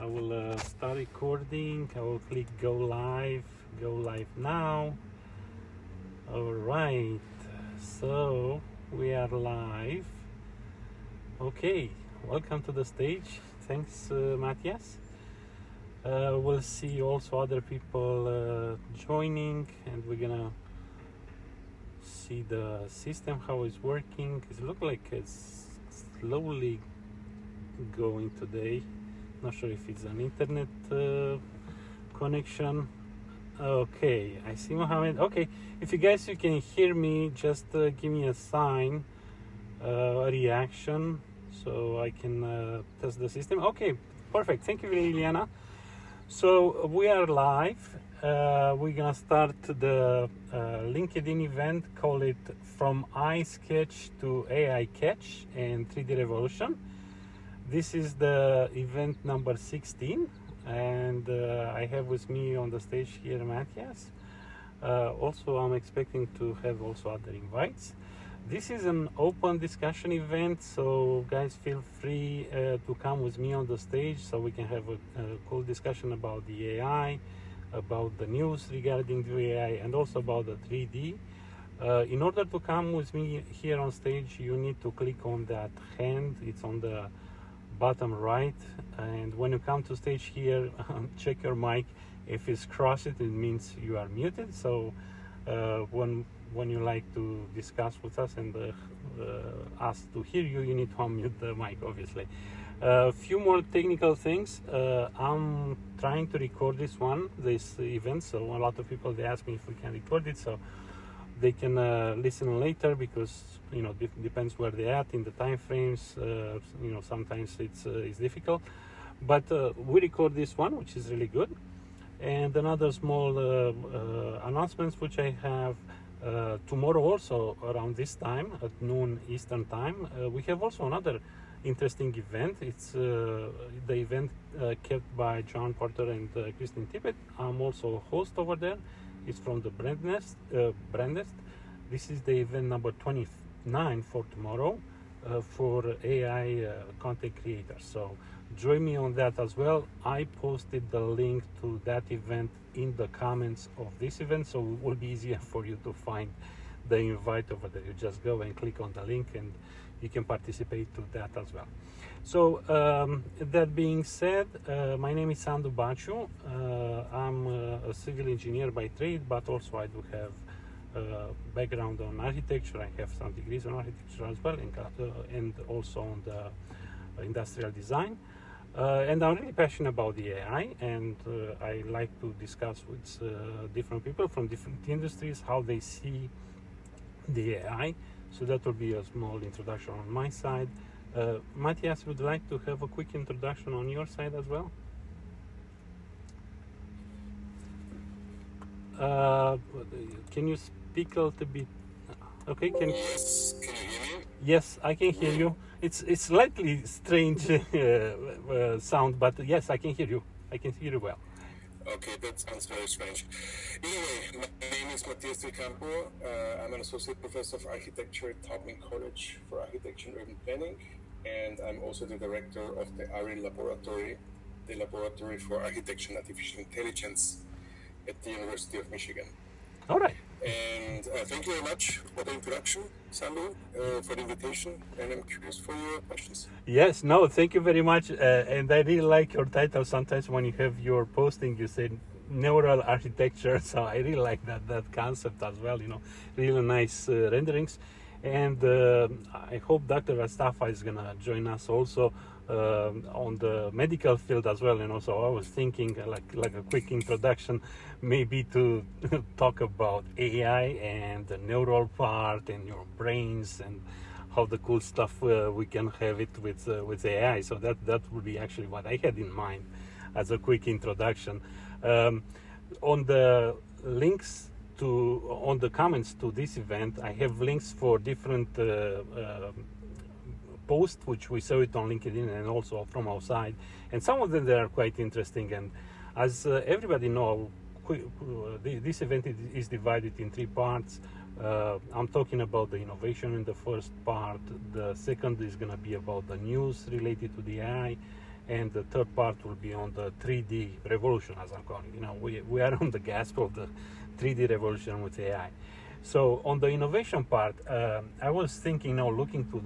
I will start recording. I will click go live now. All right, so we are live. Okay, welcome to the stage. Thanks, Matthias. We'll see also other people joining, and we're gonna see the system, how it's working. It looks like it's slowly going today. Not sure if it's an internet connection. Okay, I see Mohammed. Okay, if you guys can hear me, just give me a sign, a reaction, so I can test the system. Okay, perfect. Thank you, Liliana. So we are live. We're gonna start the LinkedIn event. Call it From iSketch to AI Catch and 3D Revolution. This is the event number 16, and I have with me on the stage here Matthias. Also, I'm expecting to have also other invites. This is an open discussion event, so guys feel free to come with me on the stage so we can have a cool discussion about the AI, about the news regarding the AI, and also about the 3D. In order to come with me here on stage, you need to click on that hand. It's on the bottom right, and when you come to stage here, check your mic. If it's crossed, it means you are muted. So when you like to discuss with us and us to hear you, you need to unmute the mic, obviously. A few more technical things. I'm trying to record this event, so a lot of people, they ask me if we can record it, so they can listen later, because depends where they're at in the time frames. Sometimes it's difficult, but we record this one, which is really good. And another small announcements which I have. Tomorrow also around this time at noon Eastern time, we have also another interesting event. It's the event kept by John Porter and Christine Tippett. I'm also a host over there. It's from the Brand Nest. This is the event number 29 for tomorrow for AI content creators. So join me on that as well. I posted the link to that event in the comments of this event, so it will be easier for you to find the invite over there. You just go and click on the link and you can participate to that as well. So that being said, my name is Sandu Baciu. I'm a civil engineer by trade, but also I do have background on architecture. I have some degrees on architecture as well, and also on the industrial design. And I'm really passionate about the AI, and I like to discuss with different people from different industries how they see the AI. So that will be a small introduction on my side. Matthias, would you like to have a quick introduction on your side as well? Can you speak a little bit? Okay, Yes, can you hear me? Yes, I can hear you. It's slightly strange sound, but yes, I can hear you. I can hear you well. Okay, that sounds very strange. Anyway, my name is Matthias Del Campo. I'm an associate professor of architecture at Taubman College for Architecture and Urban Planning, and I'm also the director of the ARI Laboratory, the Laboratory for Architecture and Artificial Intelligence at the University of Michigan. All right. And thank you very much for the introduction, Sandu, for the invitation, and I'm curious for your questions. Yes, no, thank you very much. And I really like your title. Sometimes when you have your posting, you say neural architecture. So I really like that concept as well, really nice renderings. And I hope Dr. Rastafa is going to join us also on the medical field as well. So I was thinking like a quick introduction, maybe to talk about AI and the neural part and your brains and how the cool stuff we can have it with AI. So that would be actually what I had in mind as a quick introduction. On the links on the comments to this event, I have links for different posts which we saw it on LinkedIn and also from our side, and some of them they are quite interesting. And as everybody knows, this event is divided in three parts. I'm talking about the innovation in the first part. The second is going to be about the news related to the AI, and the third part will be on the 3D revolution, as I'm calling. We are on the gasp of the 3D revolution with AI. So on the innovation part, I was thinking, looking to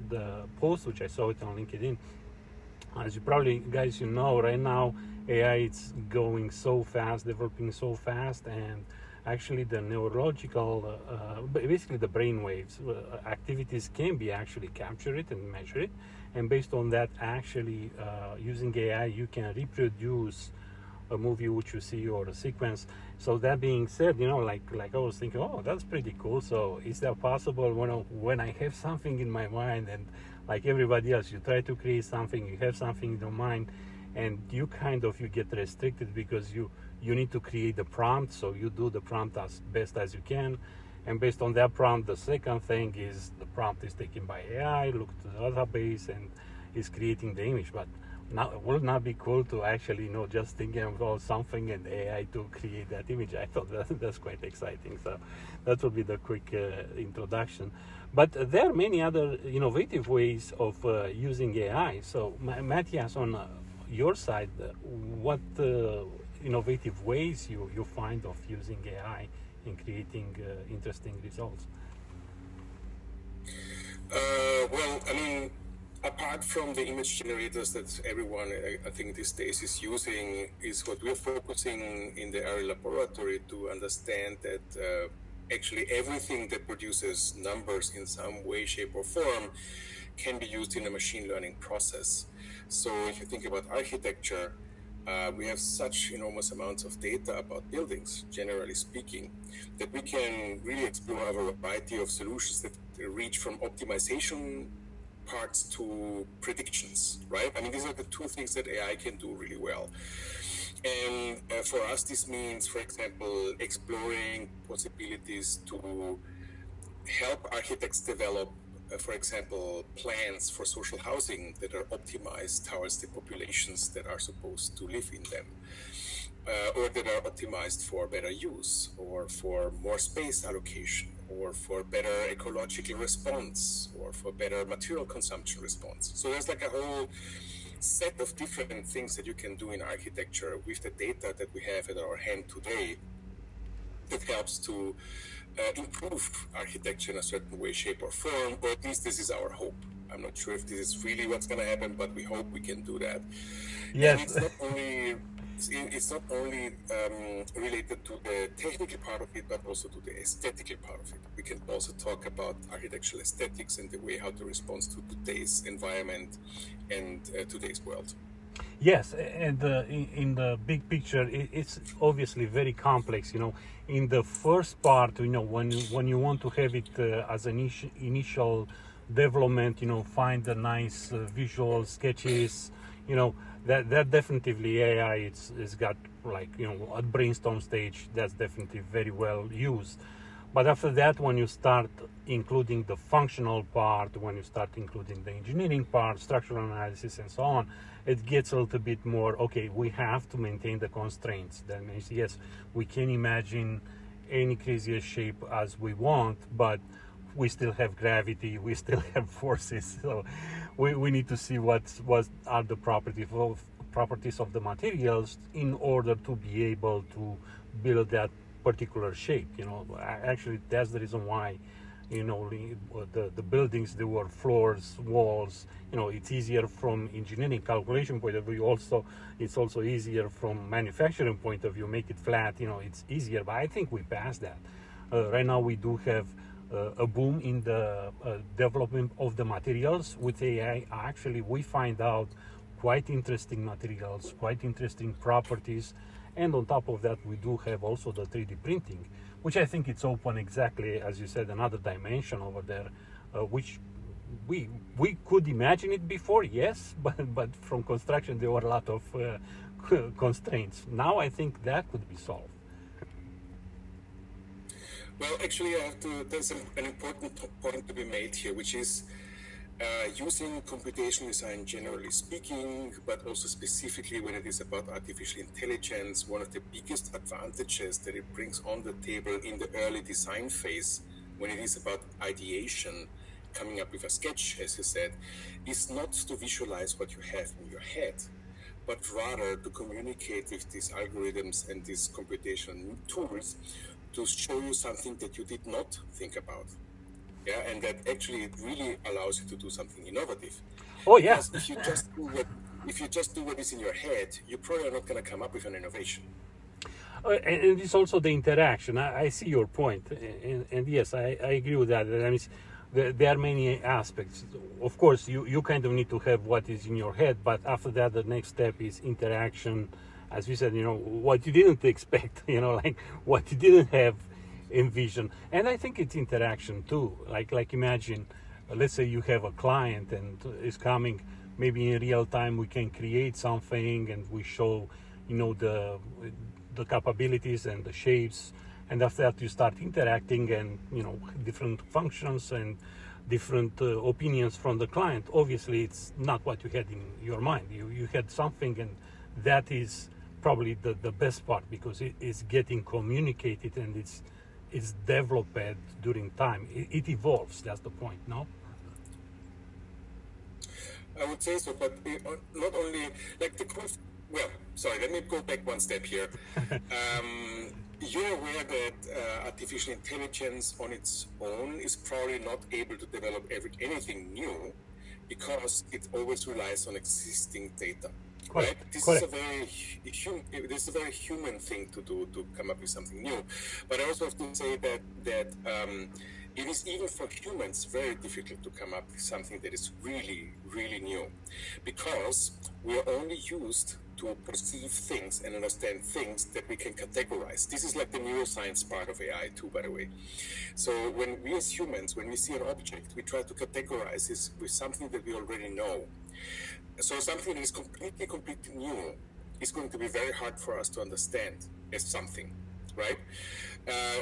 the post which I saw it on LinkedIn. As you probably guys right now AI is going so fast, developing so fast, and actually the neurological, basically the brain waves activities can be actually captured and measured, and based on that, actually using AI, you can reproduce a movie which you see or a sequence. So that being said, like I was thinking, oh, that's pretty cool. So is that possible when I have something in my mind, and like everybody else, you try to create something, you have something in your mind, and you get restricted because you need to create the prompt, so you do the prompt as best as you can, and based on that prompt, the second thing is the prompt is taken by AI, look to the database, and is creating the image. But now it would not be cool to actually just thinking about something and AI to create that image. I thought that's quite exciting. So that would be the quick introduction. But there are many other innovative ways of using AI. So Matthias, on your side, what innovative ways you find of using AI in creating interesting results? Well, I mean, apart from the image generators that everyone, I think these days is using, is what we're focusing in the Arri laboratory to understand that actually everything that produces numbers in some way, shape, or form can be used in a machine learning process. So if you think about architecture, we have such enormous amounts of data about buildings, generally speaking, that we can really explore a variety of solutions that reach from optimization parts to predictions, right? I mean, these are the two things that AI can do really well. And for us, this means, for example, exploring possibilities to help architects develop, for example, plans for social housing that are optimized towards the populations that are supposed to live in them, or that are optimized for better use, or for more space allocation, or for better ecological response, or for better material consumption response. So there's like a whole set of different things that you can do in architecture with the data that we have at our hand today that helps to improve architecture in a certain way, shape, or form, or at least this is our hope. I'm not sure if this is really what's going to happen, but we hope we can do that. Yes. And it's not only related to the technical part of it, but also to the aesthetical part of it. We can also talk about architectural aesthetics and the way how to respond to today's environment and today's world. Yes, and in the big picture, it's obviously very complex. In the first part, when you want to have it as an initial development, find the nice visual sketches, that definitely AI it's got, like, at brainstorm stage, that's definitely very well used. But after that, when you start including the functional part, when you start including the engineering part, structural analysis, and so on, it gets a little bit more, okay, we have to maintain the constraints. That means, yes, we can imagine any craziest shape as we want, but we still have gravity, we still have forces. So we need to see what are the properties of the materials in order to be able to build that particular shape. Actually, that's the reason why the buildings, there were floors, walls. It's easier from engineering calculation point of view. Also, it's also easier from manufacturing point of view. Make it flat, it's easier. But I think we passed that. Right now, we do have a boom in the development of the materials with AI. Actually, we find out quite interesting materials, quite interesting properties. And on top of that, we do have also the 3D printing, which I think it's open exactly, as you said, another dimension over there, which we could imagine it before, yes, but from construction there were a lot of constraints. Now I think that could be solved. Well, actually, there's an important point to be made here, which is using computational design generally speaking, but also specifically when it is about artificial intelligence. One of the biggest advantages that it brings on the table in the early design phase, when it is about ideation coming up with a sketch, as you said, is not to visualize what you have in your head, but rather to communicate with these algorithms and these computational tools to show you something that you did not think about. Yeah, and that actually really allows you to do something innovative. Oh yeah. Because if you just do what is in your head, you probably are not going to come up with an innovation. And it's also the interaction. I see your point, and yes, I agree with that. I mean, there are many aspects. Of course, you kind of need to have what is in your head, but after that, the next step is interaction. As we said, what you didn't expect, like what you didn't have envisioned. And I think it's interaction too. Like imagine, let's say you have a client and is coming, maybe in real time we can create something and we show, the capabilities and the shapes, and after that you start interacting and different functions and different opinions from the client. Obviously it's not what you had in your mind. You had something, and that is probably the best part, because it is getting communicated and it's developed during time. It evolves. That's the point. No, I would say so, but not only like let me go back one step here. You're aware that artificial intelligence on its own is probably not able to develop anything new, because it always relies on existing data. Right? This is a very human thing to do, to come up with something new. But I also have to say that it is, even for humans, very difficult to come up with something that is really, really new, because we are only used to perceive things and understand things that we can categorize. This is like the neuroscience part of AI too, by the way. So when we as humans, when we see an object, we try to categorize this with something that we already know. So something that is completely new is going to be very hard for us to understand as something, right?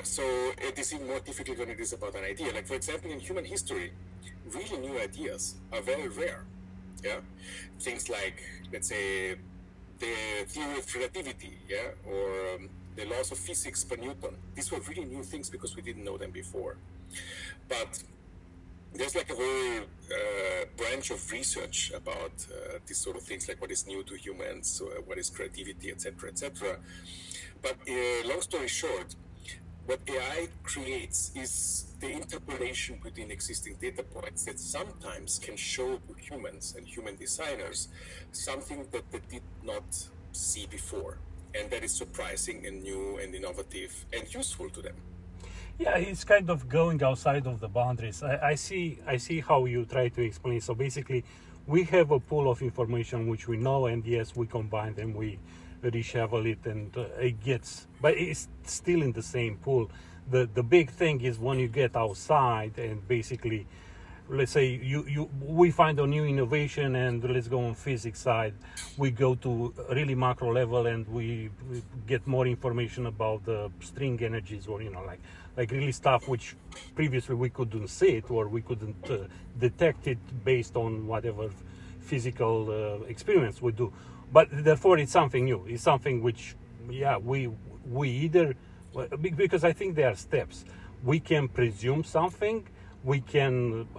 So it is even more difficult when it is about an idea. Like, for example, in human history, really new ideas are very rare. Yeah, things like, let's say, the theory of relativity, or the laws of physics by Newton. These were really new things because we didn't know them before. But there's like a whole branch of research about these sort of things, like what is new to humans, what is creativity, etc., etc. But long story short, what AI creates is the interpolation between existing data points that sometimes can show to humans and human designers something that they did not see before, and that is surprising and new and innovative and useful to them. Yeah, it's kind of going outside of the boundaries. I see how you try to explain. So basically, we have a pool of information which we know, and yes, we combine them, we reshuffle it, and it gets, but it's still in the same pool. The big thing is when you get outside and basically, let's say we find a new innovation, and let's go on physics side, we go to really macro level and we get more information about the string energies, or like really stuff which previously we couldn't see it, or we couldn't detect it based on whatever physical experiments we do. But therefore it's something new. It's something which, we either, because I think there are steps. We can presume something, we can,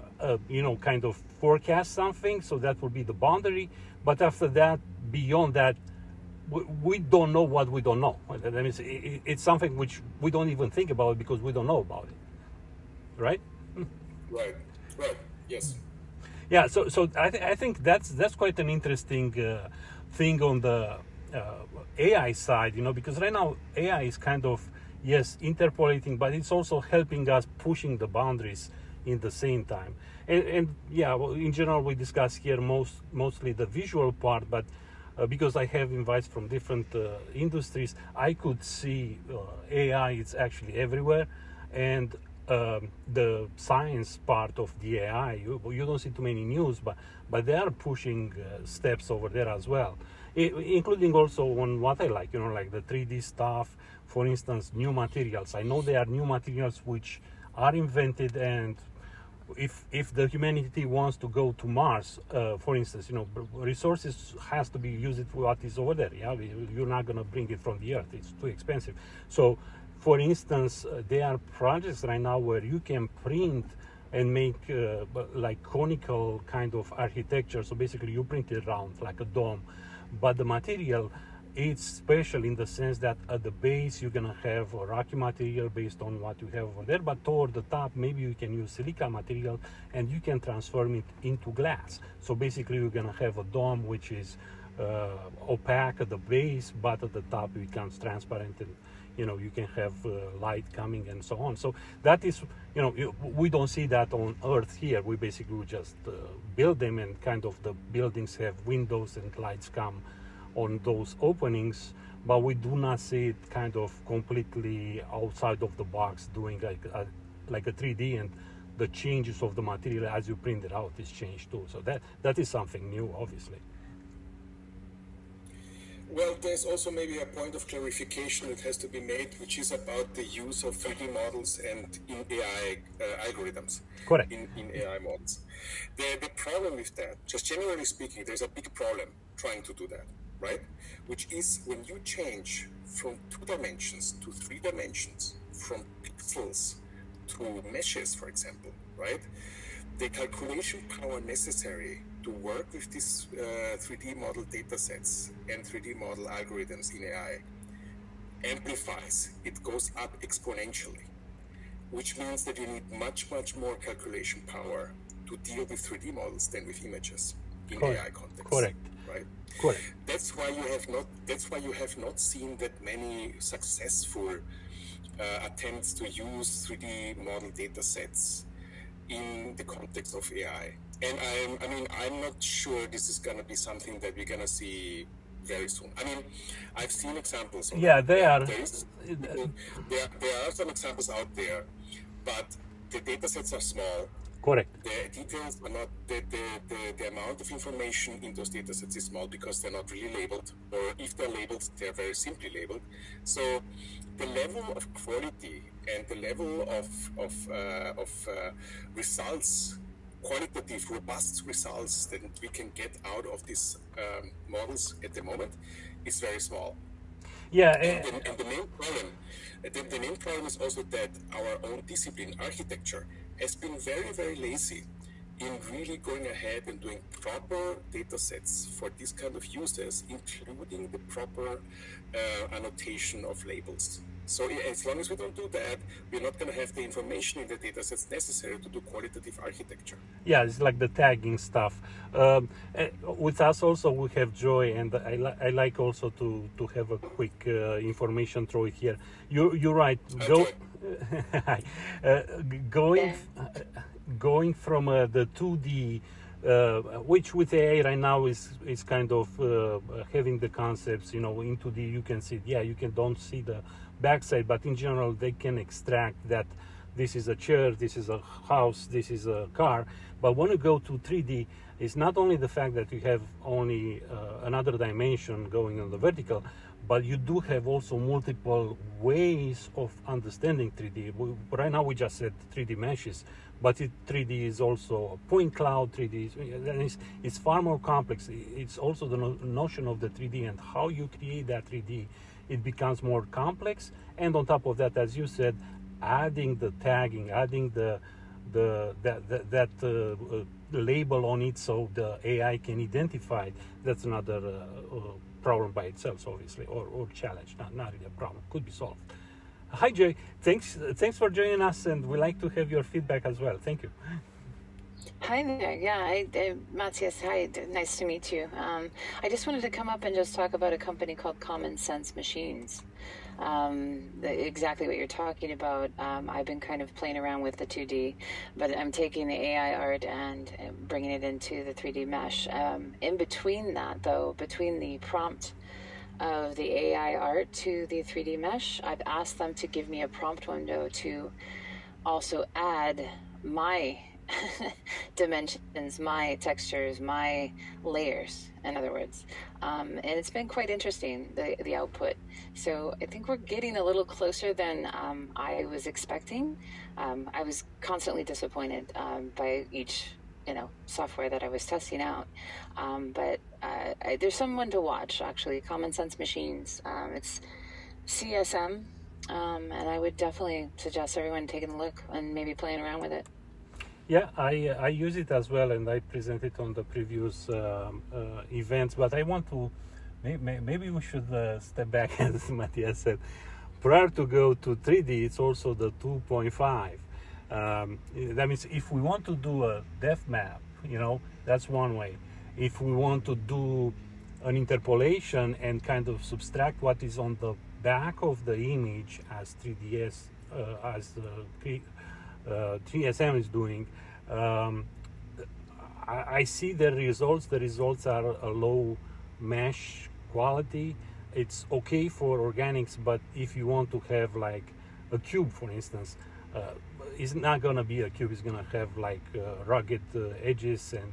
kind of forecast something, so that will be the boundary. But after that, beyond that, we don't know what we don't know. That means it's something which we don't even think about because we don't know about it, right? Right. Yes. Yeah. So I think that's quite an interesting thing on the AI side, because right now AI is kind of, yes, interpolating, but it's also helping us pushing the boundaries in the same time. And in general, we discuss here mostly the visual part, but because I have invites from different industries, I could see AI is actually everywhere, and the science part of the AI, you don't see too many news, but they are pushing steps over there as well, including also on what I like, like the 3D stuff. For instance, new materials. I know there are new materials which are invented, and if the humanity wants to go to Mars, for instance, resources has to be used for what is over there. Yeah, you're not going to bring it from the Earth; it's too expensive. So, for instance, there are projects right now where you can print and make like conical kind of architecture. So basically you print it round like a dome, but the material, it's special in the sense that at the base you're gonna have a rocky material based on what you have over there, but toward the top maybe you can use silica material and you can transform it into glass. So basically you're gonna have a dome which is opaque at the base, but at the top it becomes transparent, and you can have light coming and so on. So that is, we don't see that on Earth here. We basically just build them, and kind of the buildings have windows and lights come on those openings, but we do not see it kind of completely outside of the box doing like a 3D, and the changes of the material as you print it out is changed too. So that is something new, obviously. Well, there's also maybe a point of clarification that has to be made, which is about the use of 3D models and in AI algorithms. Correct. In AI models. The problem with that, just generally speaking, there's a big problem trying to do that, right? Which is when you change from 2 dimensions to 3 dimensions, from pixels to meshes, for example, right? The calculation power necessary to work with these 3D model datasets and 3D model algorithms in AI amplifies. It goes up exponentially, which means that you need much, much more calculation power to deal with 3D models than with images in Correct. AI context. Correct. Right. Correct. That's why you have not seen that many successful attempts to use 3D model datasets in the context of AI. And I'm not sure this is going to be something that we're going to see very soon. I mean, I've seen examples. Yeah, they are. There are some examples out there, but the datasets are small. Correct. The details are not, the amount of information in those datasets is small because they're not really labeled, or if they're labeled, they're very simply labeled. So the level of quality and the level of results, qualitative, robust results that we can get out of these models at the moment is very small. Yeah. And the main problem is also that our own discipline, architecture, has been very, very lazy in really going ahead and doing proper data sets for these kind of users, including the proper annotation of labels. So as long as we don't do that, we're not going to have the information in the data sets necessary to do qualitative architecture. Yeah, it's like the tagging stuff. With us also we have Joy, and I like also to have a quick information throw here. You're right. Going from the 2D, which with AI right now is kind of having the concepts, into the, you can see, don't see the backside, but in general they can extract that this is a chair, this is a house, this is a car. But when you go to 3D, it's not only the fact that you have only another dimension going on the vertical, but you do have also multiple ways of understanding 3D. Right now we just said 3D meshes, but 3D is also a point cloud. 3D it's far more complex. It's also the notion of the 3D and how you create that 3D. It becomes more complex, and on top of that, as you said, adding the tagging, adding the label on it so the AI can identify it. That's another problem by itself, obviously, or challenge. Not really a problem. Could be solved. Hi, Jay. Thanks for joining us, and we like to have your feedback as well. Thank you. Hi there. Yeah, Matthias, hi. Nice to meet you. I just wanted to come up and just talk about a company called Common Sense Machines. Exactly what you're talking about. I've been kind of playing around with the 2D, but I'm taking the AI art and bringing it into the 3D mesh. In between that, though, between the prompt of the AI art to the 3D mesh, I've asked them to give me a prompt window to also add my dimensions, my textures, my layers, in other words. And it's been quite interesting, the output. So I think we're getting a little closer than I was expecting. I was constantly disappointed by each software that I was testing out. But there's someone to watch, actually, Common Sense Machines. It's CSM, and I would definitely suggest everyone taking a look and maybe playing around with it. Yeah, I use it as well, and I present it on the previous events. But I want to maybe we should step back, as Matthias said. Prior to go to 3D, it's also the 2.5. That means if we want to do a depth map, that's one way. If we want to do an interpolation and kind of subtract what is on the back of the image as 3ds, as 3SM is doing, I see the results. The results are a low mesh quality. It's okay for organics, but if you want to have like a cube, for instance, it's not gonna be a cube. It's gonna have like rugged edges, and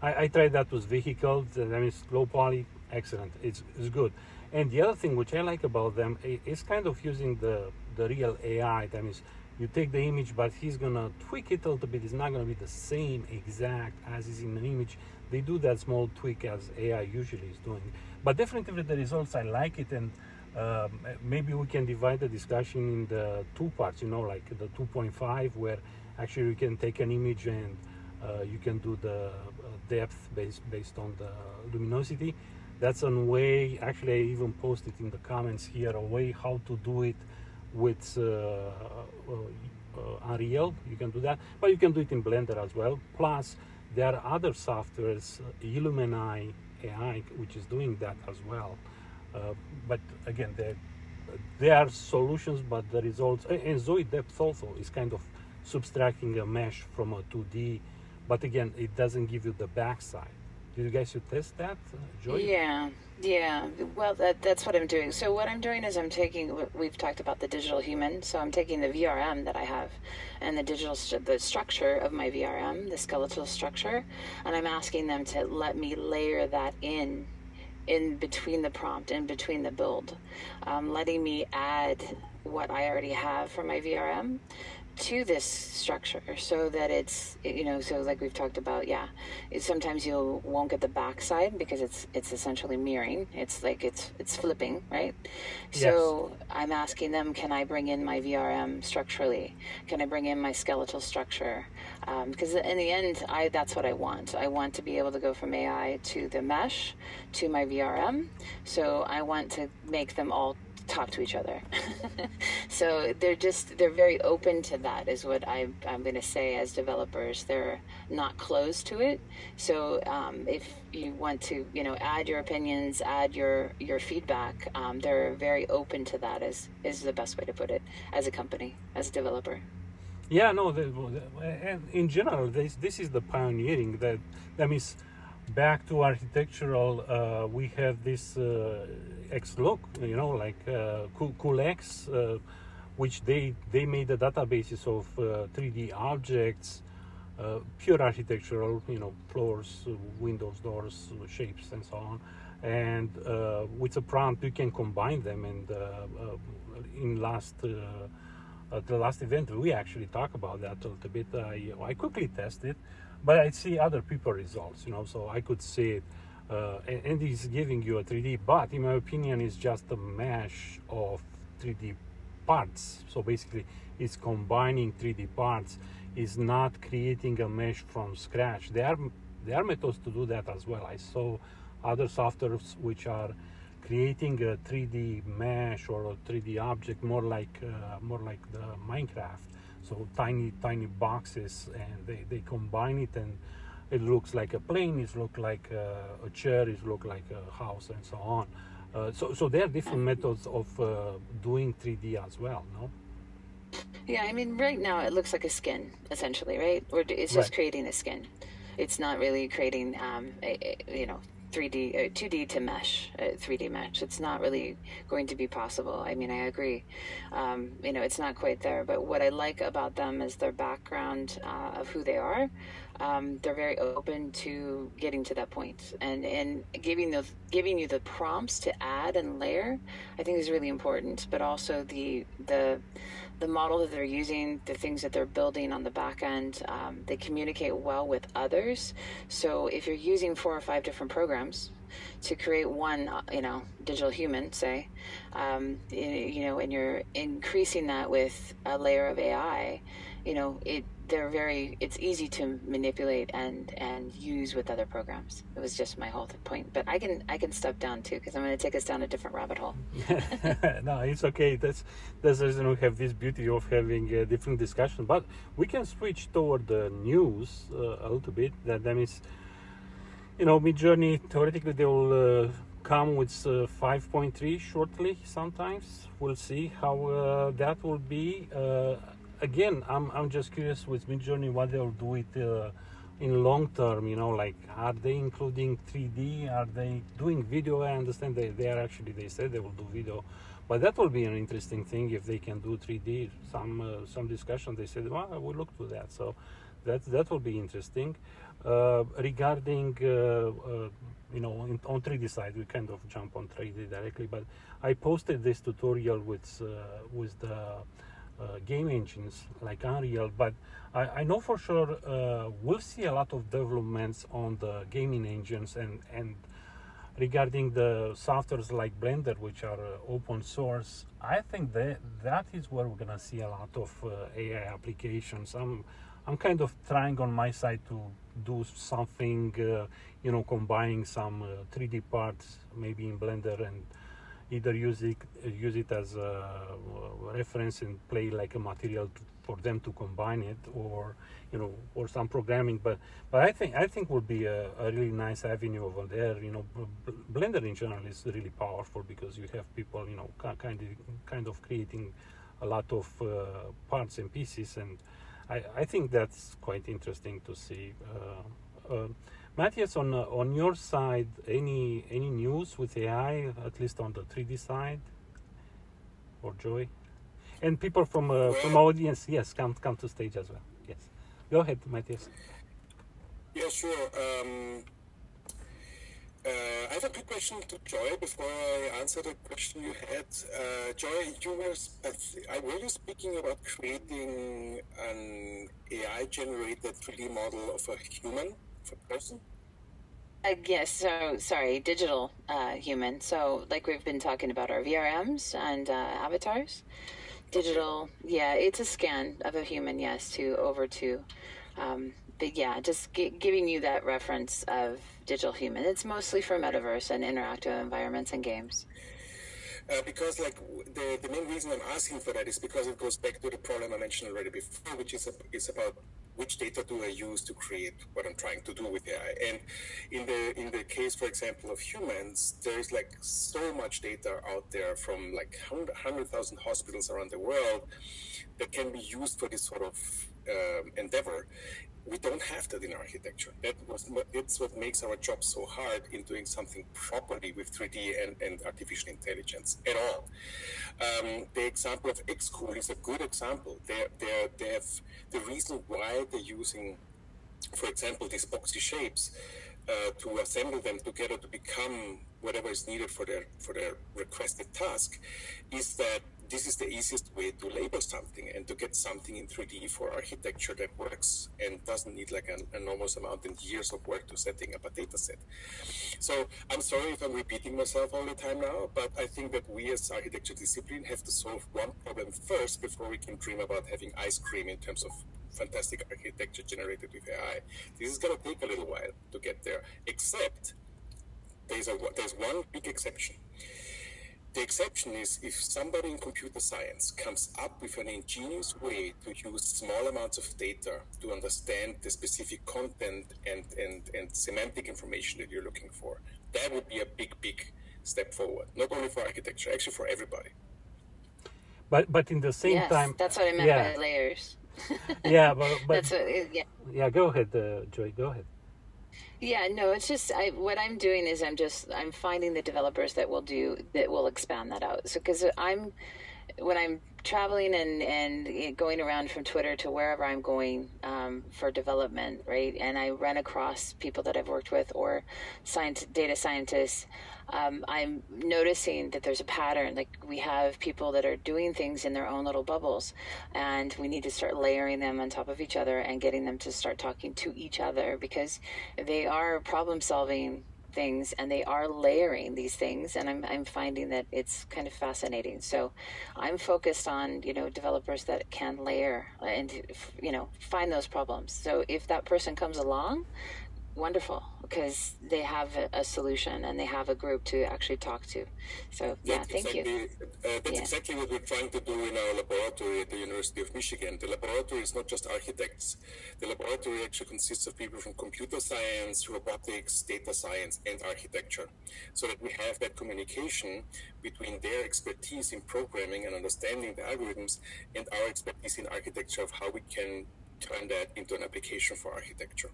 I tried that with vehicles. That means low poly, excellent. It's good. And the other thing which I like about them is kind of using the real AI. That means you take the image, but he's gonna tweak it a little bit. It's not gonna be the same exact as is in the image. They do that small tweak as AI usually is doing. But definitely the results, I like it, and maybe we can divide the discussion in the two parts, like the 2.5, where actually you can take an image and you can do the depth based on the luminosity. That's a way, actually I even posted in the comments here, a way how to do it with Unreal. You can do that, but you can do it in Blender as well. Plus, there are other softwares, Illumini AI, which is doing that as well. But again, there are solutions, but the results, and Zoid Depth also is kind of subtracting a mesh from a 2D, but again, it doesn't give you the backside. Did you guys test that, Joy? Yeah. Well, that's what I'm doing. So what I'm doing is I'm taking, we've talked about the digital human, so I'm taking the VRM that I have and the structure of my VRM, the skeletal structure, and I'm asking them to let me layer that in between the prompt, in between the build, letting me add what I already have for my VRM to this structure, so that it's, so like we've talked about, sometimes you won't get the backside because it's essentially mirroring. It's like it's flipping, right? Yes. So I'm asking them, can I bring in my VRM structurally? Can I bring in my skeletal structure? Because in the end, that's what I want. I want to be able to go from AI to the mesh to my VRM. So I want to make them all talk to each other. So they're very open to that, is what I'm going to say. As developers, they're not closed to it. So if you want to add your opinions, add your feedback, they're very open to that, is the best way to put it, as a company, as a developer. Yeah, no, and in general, this is the pioneering. That means, back to architectural, we have this XLOOK, like CoolX, which they made the databases of 3D objects, pure architectural, floors, windows, doors, shapes, and so on. And with a prompt, you can combine them. And the last event, we actually talk about that a little bit. I quickly tested, but I see other people results, so I could see it. And it's giving you a 3D, but in my opinion, it's just a mesh of 3D parts. So basically, it's combining 3D parts. It's not creating a mesh from scratch. There are methods to do that as well. I saw other softwares which are creating a 3D mesh or a 3D object, more like the Minecraft. So tiny boxes, and they combine it, and it looks like a plane, it looks like a chair, it looks like a house, and so on. So there are different methods of doing 3D as well, no? Yeah, I mean, right now it looks like a skin, essentially, right? Or it's just creating a skin. It's not really creating, 3D, 2D to mesh, 3D mesh. It's not really going to be possible. I mean, I agree. It's not quite there. But what I like about them is their background of who they are. They're very open to getting to that point, and giving you the prompts to add and layer, I think is really important. But also the model that they're using, the things that they're building on the back end, they communicate well with others. So if you're using 4 or 5 different programs, to create one, digital human, say, and you're increasing that with a layer of AI, it's easy to manipulate and use with other programs. It was just my whole point, but I can step down too, because I'm going to take us down a different rabbit hole. No, it's okay. That's the reason we have this beauty of having a different discussion. But we can switch toward the news a little bit. That means, Midjourney, theoretically they will come with 5.3 shortly. Sometimes we'll see how that will be. Again, I'm just curious with Midjourney what they'll do it in long term. Like, are they including 3D? Are they doing video? I understand they said they will do video, but that will be an interesting thing if they can do 3D. Some discussion they said, well, we'll look to that. So that will be interesting. Regarding on 3D side, we kind of jump on 3D directly, but I posted this tutorial with the game engines like Unreal, but I know for sure we'll see a lot of developments on the gaming engines and regarding the softwares like Blender, which are open source. I think that is where we're gonna see a lot of AI applications. I'm kind of trying on my side to do something, combining some 3D parts maybe in Blender and either use it as a reference and play like a material for them to combine it, or some programming. But I think would be a really nice avenue over there. Blender in general is really powerful because you have people kind of creating a lot of parts and pieces, and I think that's quite interesting to see. Matthias, on your side, any news with AI, at least on the 3D side, or Joy? And people from audience, yes, come to stage as well. Yes, go ahead, Matthias. Yeah, sure. I have a quick question to Joy before I answer the question you had. Joy, were you speaking about creating an AI-generated 3D model of a human? Person? Yes, so sorry, digital human. So like we've been talking about our VRMs and avatars. Digital, yeah, it's a scan of a human, yes, but yeah, just giving you that reference of digital human. It's mostly for metaverse and interactive environments and games. Because the main reason I'm asking for that is because it goes back to the problem I mentioned already before, which is about which data do I use to create what I'm trying to do with AI. And in the case, for example, of humans, there's so much data out there from 100,000 hospitals around the world that can be used for this sort of endeavor. We don't have that in architecture. It's what makes our job so hard in doing something properly with 3D and artificial intelligence at all. The example of Xcool is a good example. They have the reason why they're using, for example, these boxy shapes to assemble them together to become whatever is needed for their requested task, is that this is the easiest way to label something and to get something in 3D for architecture that works and doesn't need an enormous amount and years of work to setting up a data set. So I'm sorry if I'm repeating myself all the time now, but I think that we as architecture discipline have to solve one problem first before we can dream about having ice cream in terms of fantastic architecture generated with AI. This is going to take a little while to get there, except there's one big exception. The exception is if somebody in computer science comes up with an ingenious way to use small amounts of data to understand the specific content and semantic information that you're looking for. That would be a big step forward, not only for architecture, actually for everybody. But in the same time, that's what I meant by layers. Yeah, but that's yeah. Go ahead, Joy. Go ahead. Yeah, no, it's just what I'm doing is I'm finding the developers that will expand that out. So because when I'm traveling and going around from Twitter to wherever I'm going for development, right, and I run across people that I've worked with or data scientists, I'm noticing that there's a pattern. Like we have people that are doing things in their own little bubbles, and we need to start layering them on top of each other and getting them to start talking to each other because they are problem solving things, and they are layering these things, and I'm finding that it's kind of fascinating. So I'm focused on, developers that can layer and, find those problems. So if that person comes along, wonderful, because they have a solution and they have a group to actually talk to. So yeah, thank you. That's exactly what we're trying to do in our laboratory at the University of Michigan. The laboratory is not just architects. The laboratory actually consists of people from computer science, robotics, data science, and architecture, so that we have that communication between their expertise in programming and understanding the algorithms and our expertise in architecture of how we can turn that into an application for architecture.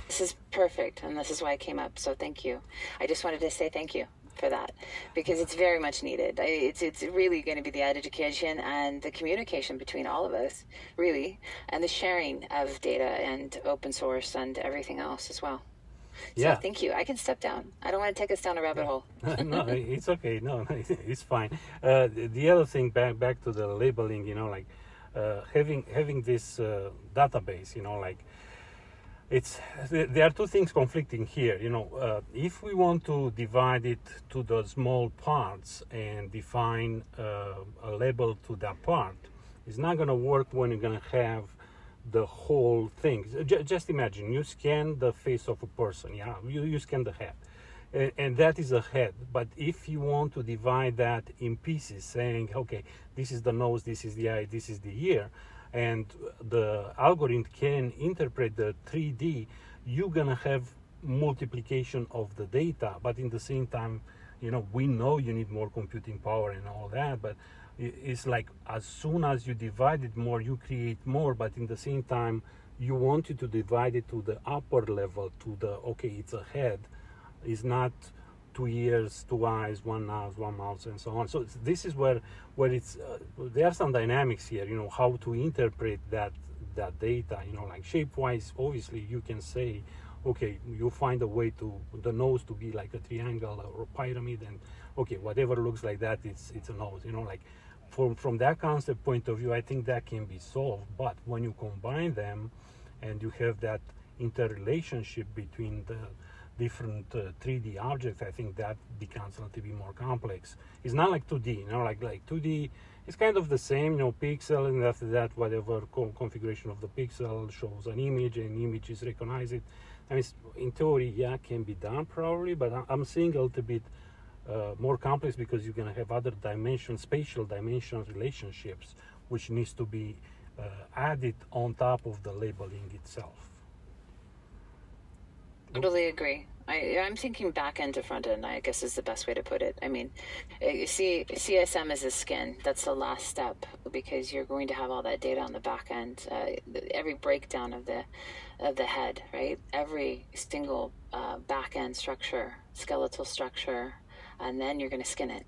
This is perfect, and this is why I came up, so thank you. I just wanted to say thank you for that, because it's very much needed. It's really going to be the education and the communication between all of us, really, and the sharing of data and open source and everything else as well. So thank you. I can step down. I don't want to take us down a rabbit hole. No, it's okay. No, it's fine. The other thing, back to the labeling, having this database, there are two things conflicting here. If we want to divide it to the small parts and define a label to that part, it's not going to work when you're going to have the whole thing. Just imagine you scan the face of a person. You scan the head, and that is a head. But if you want to divide that in pieces, saying, okay, this is the nose, this is the eye, this is the ear, and the algorithm can interpret the 3D, you're gonna have multiplication of the data. But in the same time, we know you need more computing power and all that, but it's like as soon as you divide it more, you create more, but in the same time, you want it to divide it to the upper level, to the, okay, it's a head, it's not 2 ears, 2 eyes, 1 nose, 1 mouth, and so on. So this is where it's there are some dynamics here. How to interpret that data. Like shape-wise, obviously you can say, okay, you find a way to the nose to be like a triangle or a pyramid, and okay, whatever looks like that, it's a nose. From that concept point of view, I think that can be solved. But when you combine them, and you have that interrelationship between the different 3D objects, I think that becomes a little bit more complex. It's not like 2D, like 2D is kind of the same, pixel, and after that, whatever configuration of the pixel shows an image, and image is recognized. I mean, in theory, can be done probably, but I'm seeing a little bit more complex, because you're going to have other dimensions, spatial dimensions, relationships, which needs to be added on top of the labeling itself. Totally agree. I'm thinking back end to front end, I guess is the best way to put it. I mean, CSM is a skin. That's the last step, because you're going to have all that data on the back end. Every breakdown of the head, right? Every single back end structure, skeletal structure, and then you're going to skin it.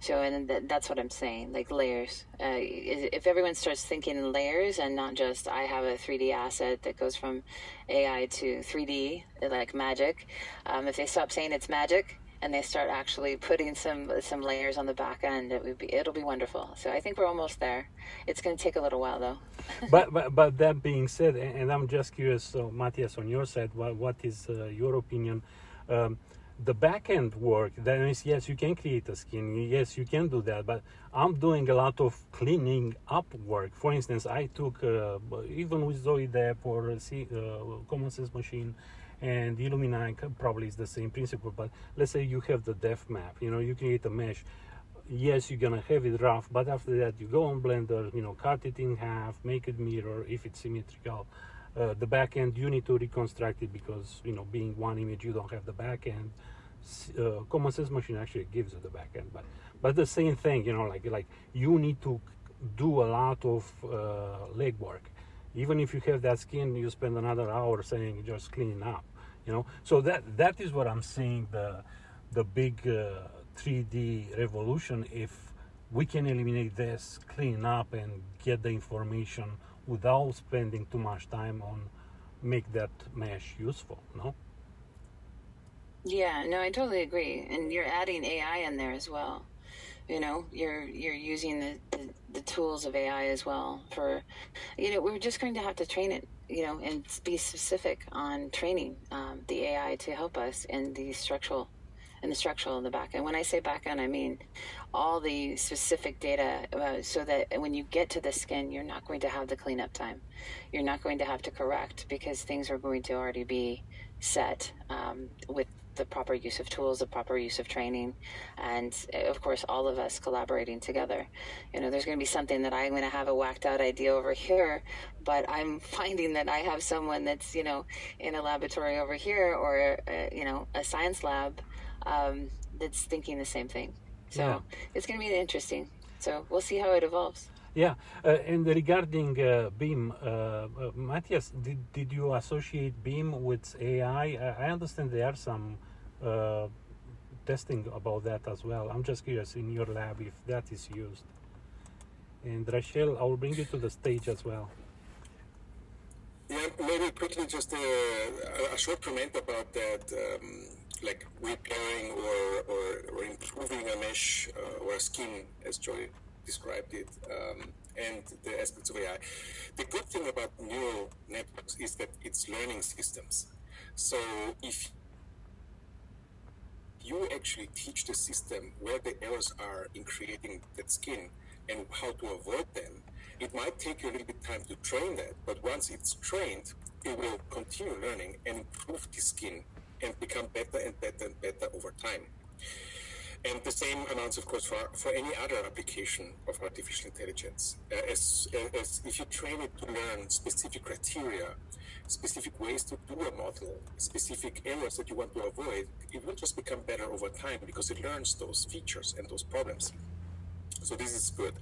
So, and that's what I'm saying, like layers. If everyone starts thinking in layers and not just, I have a 3D asset that goes from AI to 3D, like magic, if they stop saying it's magic and they start actually putting some layers on the back end, it'll be wonderful. So I think we're almost there. It's going to take a little while though. but that being said, and I'm just curious, so Matthias, on your side, what is your opinion? The back-end work, that means, yes, you can create a skin, yes, you can do that, but I'm doing a lot of cleaning up work. For instance, I took, even with Zoidep or Common Sense Machine and Illumina, probably is the same principle, but let's say you have the depth map, you create a mesh. Yes, you're gonna have it rough, but after that, you go on Blender, cut it in half, make it mirror if it's symmetrical. The back end, you need to reconstruct it, because being one image, you don't have the back end. Common Sense Machine actually gives you the back end, but the same thing, like you need to do a lot of legwork. Even if you have that skin, you spend another hour saying just cleaning up, So that is what I'm seeing, the big 3D revolution. If we can eliminate this, clean up, and get the information without spending too much time on make that mesh useful, no? Yeah, no, I totally agree. And you're adding AI in there as well. You're using the tools of AI as well for, we're just going to have to train it and be specific on training the AI to help us in the structural in the back end. When I say back end, I mean all the specific data so that when you get to the skin, you're not going to have the cleanup time. You're not going to have to correct because things are going to already be set with the proper use of tools, the proper use of training, and of course all of us collaborating together. There's going to be something that I'm going to have a whacked out idea over here, but I'm finding that I have someone that's in a laboratory over here or a science lab that's thinking the same thing. So it's going to be interesting. So we'll see how it evolves. Yeah, and regarding BEAM, Matthias, did you associate BEAM with AI? I understand there are some testing about that as well. I'm just curious in your lab if that is used. And Rachel, I will bring you to the stage as well. Yeah, maybe quickly just a short comment about that, like repairing or improving a mesh or a skin, as Joy described it, and the aspects of AI. The good thing about neural networks is that it's learning systems. So if you actually teach the system where the errors are in creating that skin and how to avoid them, it might take you a little bit time to train that, but once it's trained, it will continue learning and improve the skin and become better and better and better over time. And the same amounts, of course, for any other application of artificial intelligence. As if you train it to learn specific criteria, specific ways to do a model, specific errors that you want to avoid, it will just become better over time because it learns those features and those problems. So this is good.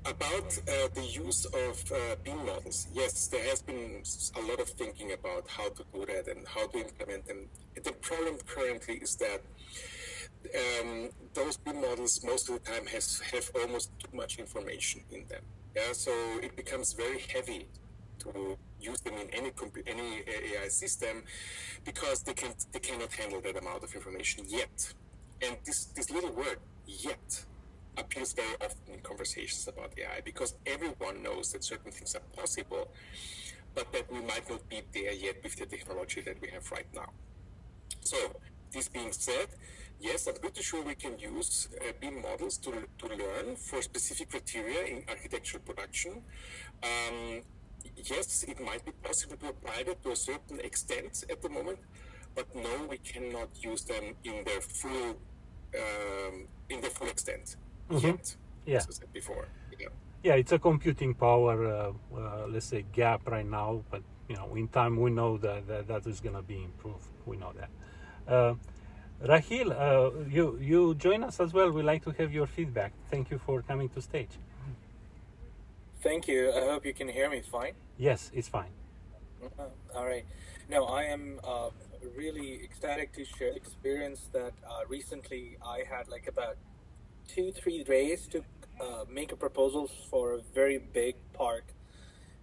About the use of BEAM models, yes, there has been a lot of thinking about how to do that and how to implement them. The problem currently is that those BEAM models most of the time have almost too much information in them. Yeah, so it becomes very heavy to use them in any AI system because they cannot handle that amount of information yet. And this little word "yet" appears very often in conversations about AI because everyone knows that certain things are possible, but that we might not be there yet with the technology that we have right now. So this being said, yes, I'm pretty sure we can use BEAM models to learn for specific criteria in architectural production. Yes, it might be possible to apply that to a certain extent at the moment, but no, we cannot use them in their full extent yet. Yeah, as I said before. Yeah, it's a computing power, let's say, gap right now, but in time we know that is going to be improved. We know that. Rahil, you join us as well. We'd like to have your feedback. Thank you for coming to stage. Thank you. I hope you can hear me fine. Yes, it's fine. All right. No, I am really ecstatic to share the experience that recently I had like about 2-3 days to make a proposal for a very big park